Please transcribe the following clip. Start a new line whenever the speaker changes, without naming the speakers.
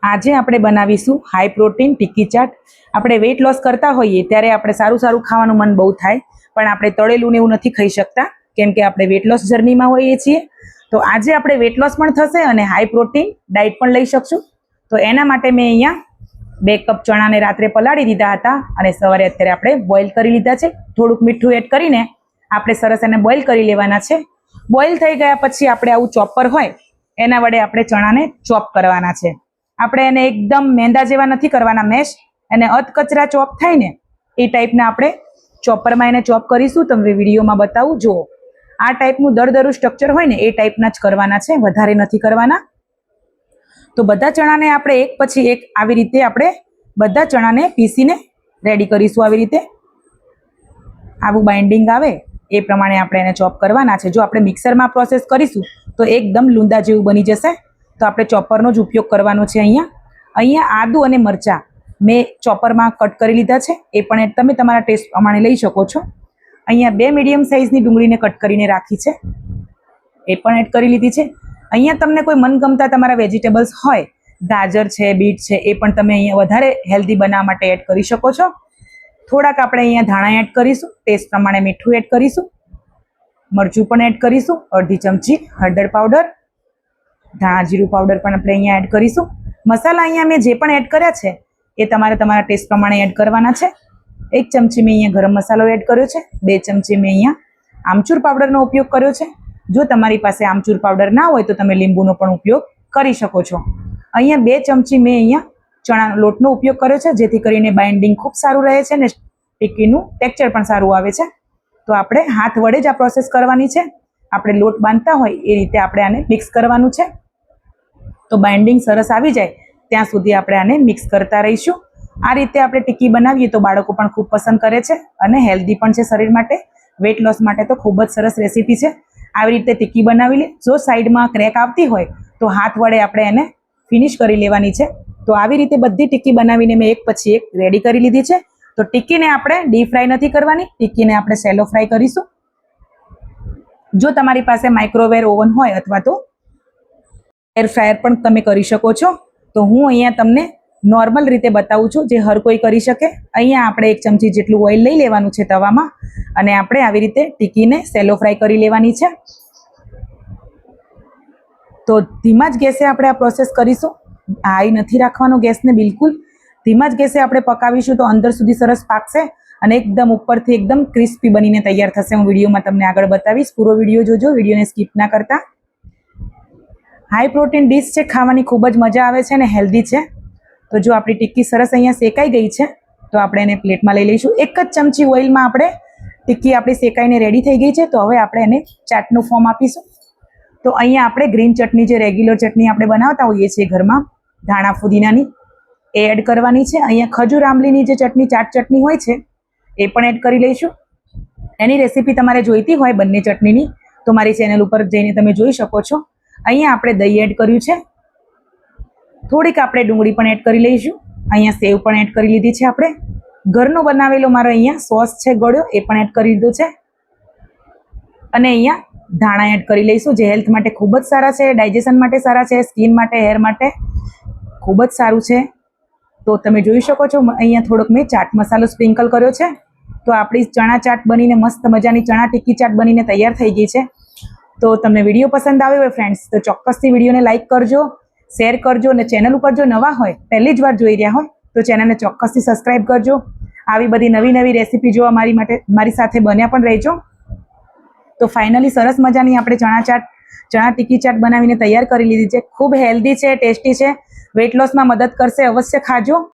આજે આપણે બનાવીશું હાઈ પ્રોટીન ટિક્કી ચાટ। આપણે વેઇટ લોસ કરતા હોઈએ ત્યારે આપણે સારું સારું ખાવાનું મન બહુ થાય, પણ આપણે તળેલું ને એવું નથી ખાઈ શકતા કેમ કે આપણે વેઇટ લોસ જર્નીમાં હોઈએ છીએ। તો આજે આપણે વેઇટ લોસ પણ થશે અને હાઈ પ્રોટીન ડાયટ પણ લઈ શકશું। તો એના માટે મેં અહીંયા 2 કપ ચણાને રાત્રે પલાળી દીધા હતા અને સવારે અત્યારે આપણે બોઇલ કરી લીધા છે। થોડુંક મીઠું એડ કરીને આપણે સરસ એને બોઇલ કરી લેવાના છે। બોઇલ થઈ ગયા પછી આપણે આવું ચોપર હોય એના વડે આપણે ચણાને ચોપ કરવાના છે। આપણે એને એકદમ મેંદા જેવા નથી કરવાના મેશ, એને અધકચરા ચોપ થાય ને એ ટાઈપના આપણે ચોપરમાં એને ચોપ કરીશું। તમને વિડીયોમાં બતાવું, જુઓ આ ટાઈપનું દરદરું સ્ટ્રક્ચર હોય ને એ ટાઈપના જ કરવાના છે, વધારે નથી કરવાના। તો બધા ચણાને આપણે એક પછી એક આવી રીતે આપણે બધા ચણાને પીસીને રેડી કરીશું। આવી રીતે આવું બાઇન્ડિંગ આવે એ પ્રમાણે આપણે એને ચોપ કરવાના છે। જો આપણે મિક્સરમાં પ્રોસેસ કરીશું તો એકદમ લૂંદા જેવું બની જશે, તો આપણે ચોપરનો જ ઉપયોગ કરવાનો છે। અહીંયા આદુ અને મરચાં મેં ચોપરમાં કટ કરી લીધા છે, એ પણ તમે તમારા ટેસ્ટ પ્રમાણે લઈ શકો છો। અહીંયા 2 મીડિયમ સાઇઝની ડુંગળીને કટ કરીને રાખી છે, એ પણ એડ કરી લીધી છે। અહીંયા તમને કોઈ મનગમતા તમારા વેજીટેબલ્સ હોય, ગાજર છે, બીટ છે, એ પણ તમે અહીંયા વધારે હેલ્ધી બનાવવા માટે એડ કરી શકો છો। થોડાક આપણે અહીંયા ધાણા એડ કરીશું, ટેસ્ટ પ્રમાણે મીઠું એડ કરીશું, મરચું પણ એડ કરીશું, અડધી ચમચી હળદર પાવડર, ધાણા જીરું પાવડર પણ આપણે અહીંયા એડ કરીશું। મસાલા અહીંયા મેં જે પણ એડ કર્યા છે એ તમારે તમારા ટેસ્ટ પ્રમાણે એડ કરવાના છે। 1 ચમચી મેં અહીંયા ગરમ મસાલો એડ કર્યો છે, 2 ચમચી મેં અહીંયા આમચૂર પાવડરનો ઉપયોગ કર્યો છે। જો તમારી પાસે આમચૂર પાવડર ના હોય તો તમે લીંબુનો પણ ઉપયોગ કરી શકો છો। અહીંયા 2 ચમચી મેં અહીંયા ચણાના લોટનો ઉપયોગ કર્યો છે, જેથી કરીને બાઇન્ડિંગ ખૂબ સારું રહે છે ને ટિક્કીનું ટેક્સચર પણ સારું આવે છે। તો આપણે હાથ વડે જ આ પ્રોસેસ કરવાની છે, આપણે લોટ બાંધતા હોય એ રીતે આપણે આને મિક્સ કરવાનું છે। તો બાઇન્ડિંગ સરસ આવી જાય ત્યાં સુધી આપણે આને મિક્સ કરતા રહીશું। આ રીતે આપણે ટિક્કી બનાવીએ તો બાળકો પણ ખૂબ પસંદ કરે છે અને હેલ્ધી પણ છે શરીર માટે, વેઇટ લોસ માટે તો ખૂબ જ સરસ રેસીપી છે। આવી રીતે ટિક્કી બનાવી લે। જો સાઈડમાં ક્રેક આવતી હોય તો હાથ વડે આપણે એને ફિનિશ કરી લેવાની છે। તો આવી રીતે બધી ટિક્કી બનાવીને મેં એક પછી એક રેડી કરી લીધી છે। તો ટિક્કીને આપણે ડીપ ફ્રાય નથી કરવાની, ટિક્કીને આપણે સેલો ફ્રાય કરીશું। જો તમારી પાસે માઇક્રોવેવ ઓવન હોય અથવા તો એર ફ્રાયર પણ તમે કરી શકો છો। તો હું અહીંયા તમને નોર્મલ રીતે બતાવું છું, જે હર કોઈ કરી શકે। અહીંયા આપણે 1 ચમચી જેટલું ઓઇલ લઈ લેવાનું છે તવામાં અને આપણે આવી રીતે ટિક્કીને સેલો ફ્રાય કરી લેવાની છે। તો ધીમા જ ગેસે આપણે આ પ્રોસેસ કરીશું, હાઈ નથી રાખવાનો ગેસને, બિલકુલ ધીમા જ ગેસે આપણે પકાવીશું તો અંદર સુધી સરસ પાકશે અને એકદમ ઉપરથી એકદમ ક્રિસ્પી બનીને તૈયાર થશે। હું વિડીયોમાં તમને આગળ બતાવીશ, પૂરો વિડીયો જોજો, વિડીયોને સ્કીપ ના કરતા। હાઈ પ્રોટીન ડીશ છે, ખાવાની ખૂબ જ મજા આવે છે અને હેલ્ધી છે। તો જો આપણી ટિક્કી સરસ અહીંયા શેકાઈ ગઈ છે તો આપણે એને પ્લેટમાં લઈ લઈશું। 1 જ ચમચી ઓઇલમાં આપણે ટિક્કી આપણી શેકાઈને રેડી થઈ ગઈ છે। તો હવે આપણે એને ચાટનું ફોર્મ આપીશું। તો અહીંયા આપણે ગ્રીન ચટણી, જે રેગ્યુલર ચટણી આપણે બનાવતા હોઈએ છીએ ઘરમાં, ધાણા ફુદીનાની, એ એડ કરવાની છે। અહીંયા ખજૂર આંબલીની જે ચટણી, ચાટ ચટણી હોય છે, એ પણ એડ કરી લઈશું। એની રેસીપી તમારે જોઈતી હોય બંને ચટણીની તો મારી ચેનલ ઉપર જઈને તમે જોઈ શકો છો। અહીંયા આપણે દહીં એડ કર્યું છે, થોડીક આપણે ડુંગળી પણ એડ કરી લઈશું। અહીંયા સેવ પણ એડ કરી લીધી છે આપણે, ઘરનો બનાવેલો મારો અહીંયા સોસ છે ગળ્યો, એ પણ એડ કરી લીધો છે અને અહીંયા ધાણા એડ કરી લઈશું, જે હેલ્થ માટે ખૂબ જ સારા છે, ડાયજેશન માટે સારા છે, સ્કિન માટે, હેર માટે ખૂબ જ સારું છે। તો તમે જોઈ શકો છો અહીંયા થોડોક મેં ચાટ મસાલો સ્પ્રિંકલ કર્યો છે। તો આપણી ચણા ચાટ બનીને મસ્ત મજાની ચણા ટિક્કી ચાટ બનીને તૈયાર થઈ ગઈ છે। તો તમને વિડીયો પસંદ આવ્યો હોય ફ્રેન્ડ્સ તો ચોક્કસથી વિડીયોને લાઇક કરજો, શેર કરજો અને ચેનલ ઉપર જો નવા હોય, પહેલી જ વાર જોઈ રહ્યા હોય તો ચેનલને ચોક્કસથી સબસ્ક્રાઈબ કરજો। આવી બધી નવી નવી રેસીપી જોવા મારી સાથે બન્યા પણ રહેજો। તો ફાઇનલી સરસ મજાની આપણે ચણા ટિક્કી ચાટ બનાવીને તૈયાર કરી લીધી છે। ખૂબ હેલ્ધી છે, ટેસ્ટી છે, વેઇટ લોસમાં મદદ કરશે, અવશ્ય ખાજો।